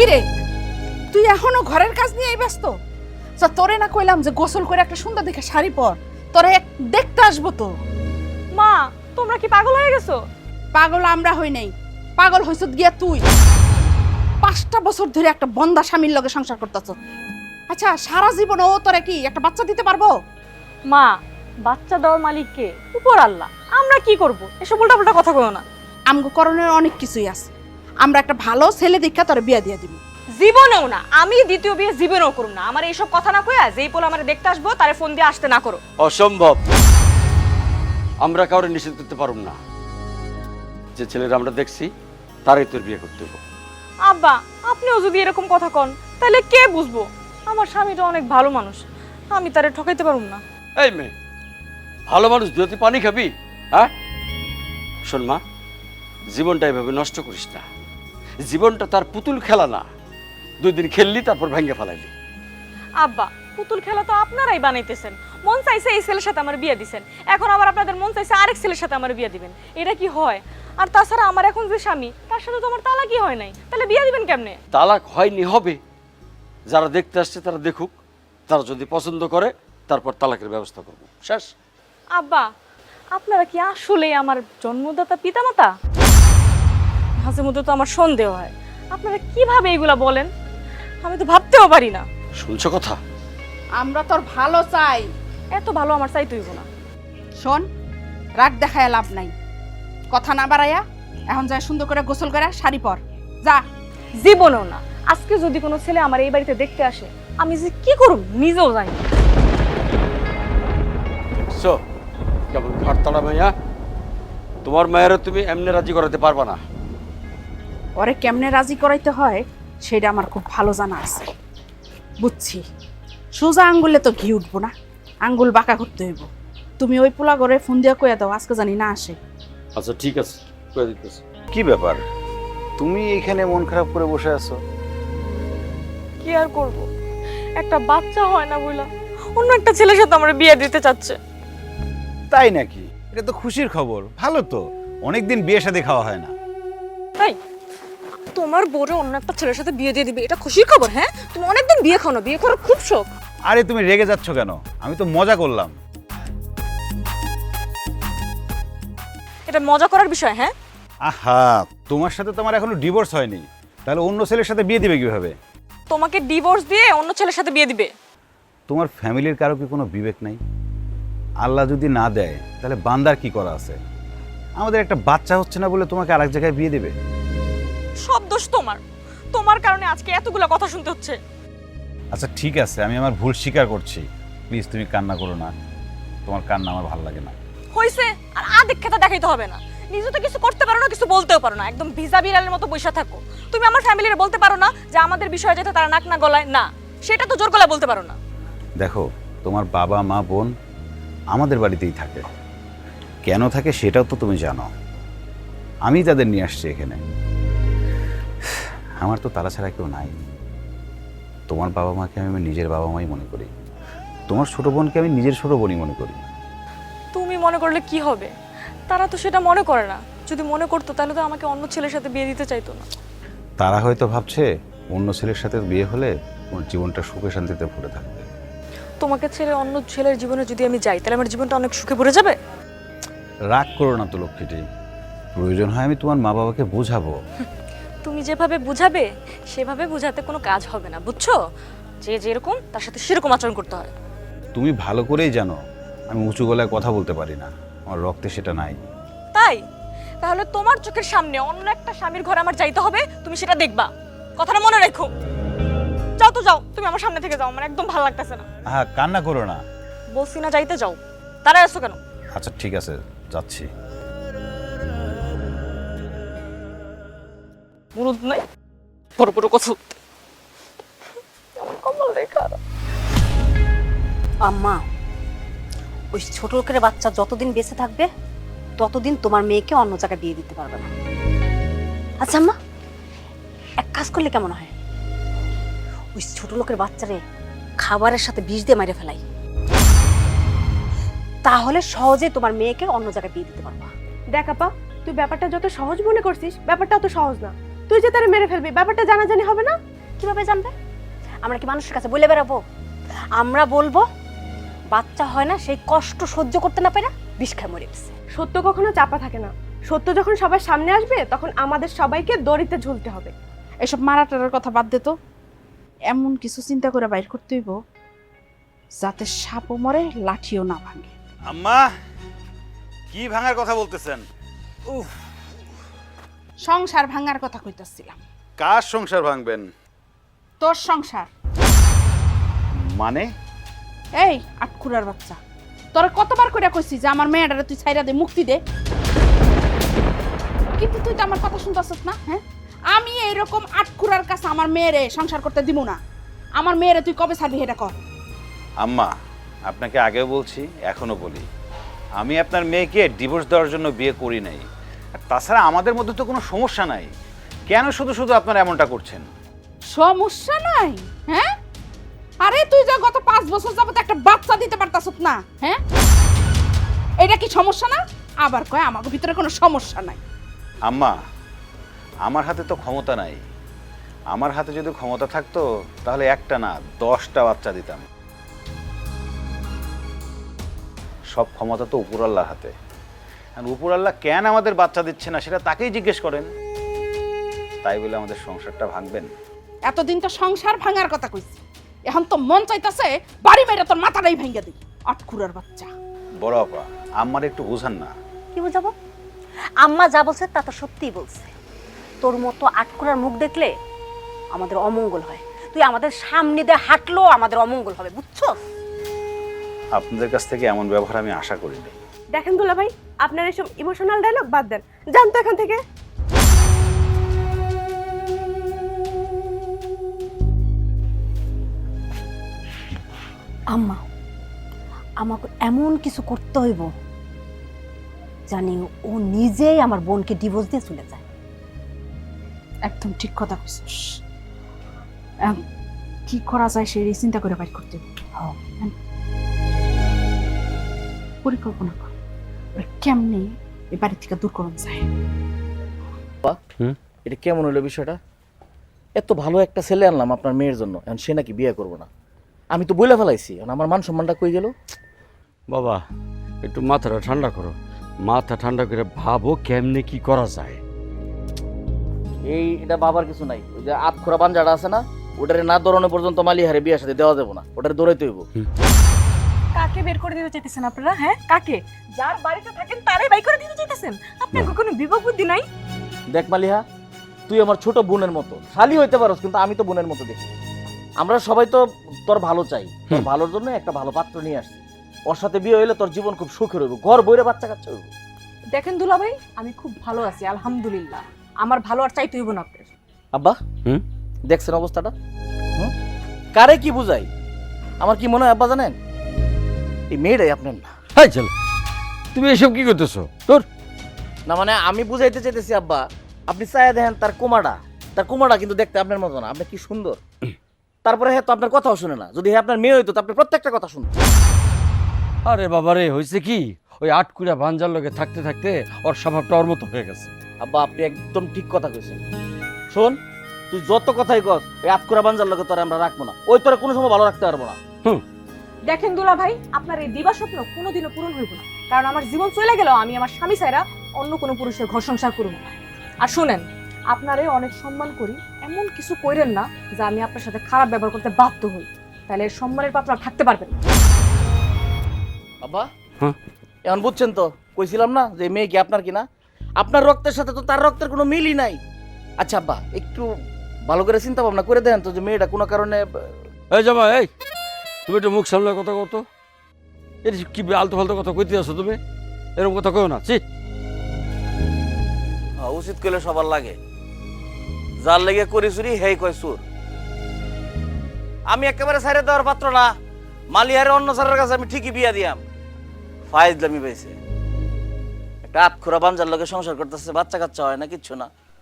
কিরে, তুই এখনো ঘরের কাজ নিয়ে ব্যস্ত? তোরে না কইলাম যে গোসল করে একটা সুন্দর দেখে শাড়ি পর, তোরে দেখতে আসবো তো। মা, তোমরা কি পাগল হয়ে গেছো? পাগল আমরা হই নাই, পাগল হইছ গিয়া তুই। 5টা বছর ধরে একটা বন্দা স্বামীর লগে সংসার করতেছ। আচ্ছা, সারা জীবন ও তোরে কি একটা বাচ্চা দিতে পারবো? মা, বাচ্চা দেওয়ার মালিক কে? উপর আল্লাহ। আমরা কি করব? এসব উল্টাপাল্টা কথা কইও না। আমগো করণের অনেক কিছুই আছে। আমরা একটা ভালো ছেলে দেখা তোরে বিয়া দিয়া দিব। জীবনেও না, আমি দ্বিতীয় বিয়ে জীবনেও করব না। আমার এইসব কথা না কইয়া যেই পোলা আমারে দেখতে আসবো তারে ফোন দিয়ে আসতে না করো। অসম্ভব, আমরা কাউরে নিষেধ করতে পারব না। যে ছেলেরা আমরা দেখছি তারই তোর বিয়ে করতে হবে। আব্বা, আপনিও যদি এরকম কথা কন তাহলে কে বুঝবো? আমার স্বামীটা অনেক ভালো মানুষ, আমি তারে ঠকাইতে পারুম না। এই মেয়ে, ভালো মানুষ যদি পানি খাবি? হ্যাঁ শোন মা, জীবনটা এভাবে নষ্ট করিস না। জীবনটা তার পুতুল খেলা না, 2 দিন খেললি তারপর ভেঙে ফেলাইলি। আব্বা, পুতুল খেলা তো আপনারাই বানাইতেছেন। মন চাইছে এই ছেলের সাথে আমার বিয়ে দিবেন, এখন আবার আপনাদের মন চাইছে আরেক ছেলের সাথে আমার বিয়ে দিবেন। এটা কি হয়? আর তাছাড়া আমার এখন যে স্বামী, তার সাথে তো আমার তালাকই হয় নাই, তাহলে বিয়ে দিবেন কেমনে? তালাক হয়নি, হবে। যারা দেখতে আসছে তারা দেখুক, তারা যদি পছন্দ করে তারপর তালাকের ব্যবস্থা করব। শেষ। আব্বা, আপনারা কি আসলেই আমার জন্মদাতা পিতামাতা? মাঝে মধ্যে তো আমার সন্দেহ হয়, আপনারা কিভাবে এগুলা বলেন, আমি তো ভাবতেও পারি না। শুনছো কথা? আমরা তোর ভালো চাই। এত ভালো আমার চাইতে হইব না। শোন, রাগ দেখায় লাভ নাই, কথা না বাড়াইয়া এখন যা সুন্দর করে গোসল করে শাড়ি পর যা। জীবনেও না। আজকে যদি কোনো ছেলে আমার এই বাড়িতে দেখতে আসে, আমি যে কি করব নিজেও জানি না। দেখছো কেমন ঘাটতাড়া মাইয়া? তোমার মায়েরও তুমি এমনি রাজি করাতে পারবা না। ওরে কেমনে রাজি করাইতে হয় সেটা আমার খুব ভালো জানা আছে। বুঝছি, সোজা আঙ্গুলে তো ঘি উঠবো না, আঙ্গুল বাঁকা করতে হইব। তুমি ওই পোলা ঘরে ফোন দিয়া কইয়া দাও আজকে জানি না আসে। আচ্ছা ঠিক আছে, কয়ে দিতেছি। কি ব্যাপার, তুমি এখানে মন খারাপ করে বসে আছো? কি আর করব, একটা বাচ্চা হয় না বইলা অন্য একটা ছেলের সাথে আমার বিয়ে দিতে চাচ্ছে। তাই নাকি? এটা তো খুশির খবর, ভালো তো। অনেকদিন বিয়ে শাদী খাওয়া হয় না। তাই তোমার বউরে অন্য একটা ছেলের সাথে বিয়ে দিয়ে দিবে, এটা খুশির খবর? হ্যাঁ, তুমি অনেকদিন বিয়ে খাও না, বিয়ে করার খুব শখ। আরে তুমি রেগে যাচ্ছ কেন? আমি তো মজা করলাম। এটা মজা করার বিষয়? হ্যাঁ, আহা, তোমার সাথে তো আমার এখনো ডিভোর্স হয়নি, তাহলে অন্য ছেলের সাথে বিয়ে দিবে কিভাবে? তোমাকে ডিভোর্স দিয়ে অন্য ছেলের সাথে বিয়ে দিবে? তোমার ফ্যামিলির কারো কি কোনো বিবেক নাই? আল্লাহ যদি না দেয় তাহলে বান্দার কি করা আছে? আমাদের একটা বাচ্চা হচ্ছে না বলে তোমাকে আরেক জায়গায় বিয়ে দেবে? সব দোষ তোমার, তোমার কারণে আজকে এতগুলা কথা শুনতে হচ্ছে। আচ্ছা ঠিক আছে, আমি আমার ভুল স্বীকার করছি। প্লিজ তুমি কান্না করো না, তোমার কান্না আমার ভালো লাগে না। হইছে, আর আদিক্ষেতা দেখাইতে হবে না। নিজে তো কিছু করতে পারো না, কিছু বলতেও পারো না, একদম ভিজা বিড়ালের মতো বসে থাকো। তুমি আমার ফ্যামিলির বলতে পারো না যে আমাদের বিষয়ে যাতে তারা নাক না গলায় না, সেটা তো জোর গলায় বলতে পারো না। দেখো, তোমার বাবা মা বোন আমাদের বাড়িতেই থাকে, কেন থাকে সেটাও তো তুমি জানো। আমি তাদের নিয়ে আসছি এখানে, আমার তো তারা ছাড়া কেউ নাই। তোমার বাবা মাকে আমি আমার নিজের বাবা মাই মনে করি, তোমার ছোট বোনকে আমি নিজের ছোট বোনই মনে করি। তুমি মনে করলে কি হবে? তারা তো সেটা মনে করে না। যদি মনে করতো তাহলে তো আমাকে অন্য ছেলের সাথে বিয়ে দিতে চাইতো না। তারা হয়তো ভাবছে অন্য ছেলের সাথে বিয়ে হলে তোমার জীবনটা সুখে শান্তিতে ভরে থাকবে। তোমাকে ছেড়ে অন্য ছেলের জীবনে যদি আমি যাই তাহলে আমার জীবনটা অনেক সুখে ভরে যাবে। রাগ করো না তো লক্ষ্মীটি, প্রয়োজন হয় আমি তোমার মা বাবাকে বোঝাবো। তুমি যেভাবে বুঝাবে সেভাবে বুঝাতে কোনো কাজ হবে না, বুঝছো? যে যেরকম তার সাথে সেরকম আচরণ করতে হয়। তুমি ভালো করেই জানো আমি উঁচু গলায় কথা বলতে পারি না, আমার রক্তে সেটা নাই। তাই তাহলে তোমার চোখের সামনে অন্য একটা স্বামীর ঘরে আমার যাইতে হবে, তুমি সেটা দেখবা। কথাটা মনে রেখো। যাও তো যাও, তুমি আমার সামনে থেকে যাও, আমার একদম ভালো লাগতেছে না। হ্যাঁ, কান্না করো না। বলছি না যাইতে, যাও। তারা আসো কেন? আচ্ছা ঠিক আছে, যাচ্ছি। মুরুদ নাই, বড় বড় কথা বলতে। আমার কপাল রেখা। আম্মা, ওই ছোট লোকের বাচ্চা যতদিন বেঁচে থাকবে ততদিন তোমার মেয়েকে অন্য জায়গায় বিয়ে দিতে পারবে না। আচ্ছা আম্মা, এক কাজ করলে কেমন হয়? ওই ছোট লোকের বাচ্চারে খাবারের সাথে বিষ দিয়ে মেরে ফেলাই, তাহলে সহজে তোমার মেয়েকে অন্য জায়গায় বিয়ে দিতে পারবা। দেখ আপা, তুই ব্যাপারটা যত সহজ মনে করছিস, ব্যাপারটা অত সহজ না। তুই যে তারা মেরে ফেলবি, ব্যাপারটা জানাজানি হবে না। কিভাবে জানবে? আমরা কি মানুষের কাছে বলে বেড়াবো? আমরা বলবো বাচ্চা হয় না, সেই কষ্ট সহ্য করতে না পারে বিষ খায় মরে গেছে। সত্য কখনো চাপা থাকে না। সত্য যখন সবার সামনে আসবে তখন আমাদের সবাইকে দড়িতে ঝুলতে হবে। এসব মারাটার কথা বাদ দে তো। এমন কিছু চিন্তা করে বাইর করতে হইব যাতে সাপও মরে লাঠিও না ভাঙে। আম্মা, কি ভাঙার কথা বলতেছেন? উফ, সংসার ভাঙার কথা কইতাছিলাম। কার সংসার ভাঙবেন? তোর সংসার। মানে? এই আটকুরার বাচ্চা, তোরা কতবার করে কইছি যে আমার মেয়েটারে তুই ছাইরা দে, মুক্তি দে, কিন্তু তুই তো আমার কথা শুনতাছিস না। হ্যাঁ, আমি এইরকম আটকুরার কাছে আমার মেয়েরে সংসার করতে দিব না। আমার মেয়েরে তুই কবে ছাড়বি এটা কর। আম্মা, আপনাকে আগেও বলছি, এখনো বলি, আমি আপনার মেয়েকে ডিভোর্স দেওয়ার জন্য বিয়ে করি নাই। আর তাছাড়া আমাদের মধ্যে তো কোনো সমস্যা নাই। কেন শুধু শুধু আপনারা এমনটা করছেন? সমস্যা নাই? হ্যাঁ, আরে তুই যা গত 5 বছর যাবত একটা বাচ্চা দিতে পারতাছিস না। হ্যাঁ, এটা কি সমস্যা না? আবার কয় আমাদের ভিতরে কোনো সমস্যা নাই। আম্মা, আমার হাতে তো ক্ষমতা নাই। আমার হাতে যদি ক্ষমতা থাকতো তাহলে একটা না 10টা বাচ্চা দিতাম। সব ক্ষমতা তো উপরাল্লাহর হাতে। আর উপরাল্লাহ কেন আমাদের বাচ্চা দিচ্ছে না সেটা তাকেই জিজ্ঞেস করেন। তাই বলে আমাদের সংসারটা ভাঙবেন? এতদিন তো সংসার ভাঙার কথা কইছি, এখন তো মন চাইতাছে বাড়ি মেরে তোর মাথাটাই ভেঙে দিই। আটকুরার বাচ্চা। বড় আপা, আম্মার একটু বুঝান না। কি বুঝাবো? আম্মা যা বলছে তা তো সত্যিই বলছে। তোর মতো আটকুরার মুখ দেখলে আমাদের অমঙ্গল হয়। তুই আমাদের সামনে দিয়ে হাঁটলেও আমাদের অমঙ্গল হবে, বুঝছো? আপনাদের কাছ থেকে এমন ব্যবহার আমি আশা করিনি। দেখেন দুলা ভাই, আপনার এসব ইমোশনাল ডায়লগ বাদ দেন, যান তো এখান থেকে। আম্মা, আমাকে এমন কিছু করতে হইব জানি ও নিজেই আমার বোনকে ডিভোর্স দিয়ে চলে যায়। একদম ঠিক কথা কইছিস। কি করা যায় সেই চিন্তা করে বাইর করতে হবে। পরিকল্পনা কর কেমনে এই বাড়ি থেকে দূর করুন যায়। এটা কেমন হলো বিষয়টা? এত ভালো একটা ছেলে আনলাম আপনার মেয়ের জন্য, এখন সে নাকি বিয়ে করবো না। আমি তো বলে ফেলাইছি, এখন আমার মান সম্মানটা কই গেল? বাবা, একটু মাথাটা ঠান্ডা করো। মাথা ঠান্ডা করে ভাবো কেমনে কি করা যায়। এটা বাবার কিছু নাই। ওই যে আতখোরা বাঞ্জাটা আছে না, ওটারে না দৌড়ানো পর্যন্ত মালিহারে বিয়ের সাথে দেওয়া যাবো না, ওটারে দৌড়াইতে হইব। কাকে বের করে দিতে চাইতেছেন আপনারা? হ্যাঁ, কাকে? যার বাড়িতে থাকেন তারে বাই করে দিতে চাইতেছেন? আপনার কোনো বিবেক বুদ্ধি নাই? দেখ মালিহা, তুই আমার ছোট বোনের মতো, শালি হইতে পারোস কিন্তু আমি তো বোনের মতো দেখি। আমরা সবাই তো তোর ভালো চাই, তোর ভালোর জন্য একটা ভালো পাত্র নিয়ে আসছি। ওর সাথে বিয়ে হইলে তোর জীবন খুব সুখের হইব, ঘর বইরে বাচ্চা কাচ্চা হইব। দেখেন দুলা ভাই, আমি খুব ভালো আছি আলহামদুলিল্লাহ। আমার ভালো আর চাইতে হইব না আপনার। আব্বা, দেখছেন অবস্থাটা? কারে কি বুঝাই? আমার কি মনে হয় আব্বা জানেন, এই মেয়েটাই আপনার না। হাই চল, তুমি এসব কি করতেছো? তোর না মানে আমি বুঝাইতে চাইতেছি আব্বা, আপনি চাই দেখেন তার কুমারটা কিন্তু দেখতে আপনার মতো না। আপনি কি সুন্দর, তারপরে হ্যাঁ তো আপনার কথাও শুনে না। যদি আপনার মেয়ে হইতো তো আপনি প্রত্যেকটা কথা শুনতেন। আরে বাবা রে, হয়েছে কি, ওই আটকুড়া ভাঞ্জার লগে থাকতে থাকতে ওর স্বভাবটা ওর মতো হয়ে গেছে। আব্বা, আপনি একদম ঠিক কথা কইছেন। শোন, তুই যত কথাই কস, এই আতকুরা বাঞ্জার লগে তোরা আমরা রাখবো না। ওই তোরা কোনো সময় ভালো রাখতে পারবো না। দেখেন দুলা ভাই, আপনার এই দিবা স্বপ্ন কোনোদিনও পূরণ হইব না। কারণ আমার জীবন চলে গেলেও আমি আমার স্বামী ছাইরা অন্য কোনো পুরুষের ঘর সংসার করব না। আর শুনেন, আপনারে অনেক সম্মান করি, এমন কিছু কইরেন না যে আমি আপনার সাথে খারাপ ব্যবহার করতে বাধ্য হই, তাহলে এর সম্মানের পাত্র আর থাকতে পারবেন না। আব্বা, হ্যাঁ? এখন বুঝছেন তো, কইছিলাম না যে মেয়ে কি আপনার কিনা? আপনার রক্তের সাথে তো তার রক্তের কোনো মিলই নাই। আচ্ছা আব্বা, একটু ভালো করে চিন্তা ভাবনা করে দেন তো যে মেয়েটা কোনো কারণে। এই জামা, এই তুমি একটু মুখ সামলে কথা কত। এটা কি আলতু ফালতু কথা কইতে আছো তুমি? এরকম কথা কইও না। উচিত কইলে সবার লাগে, যার লেগে করি চুরি হেই কয় সুর। আমি একেবারে ছাইরে দেওয়ার পাত্র না। মালিহারে অন্য ছাড়ার কাছে আমি ঠিকই বিয়া দিয়াম। ফাইজলামি পাইছে, একটা আতখোরা বাঞ্জার লগে সংসার করতেছে, বাচ্চা কাচ্চা হয় না, কিচ্ছু না।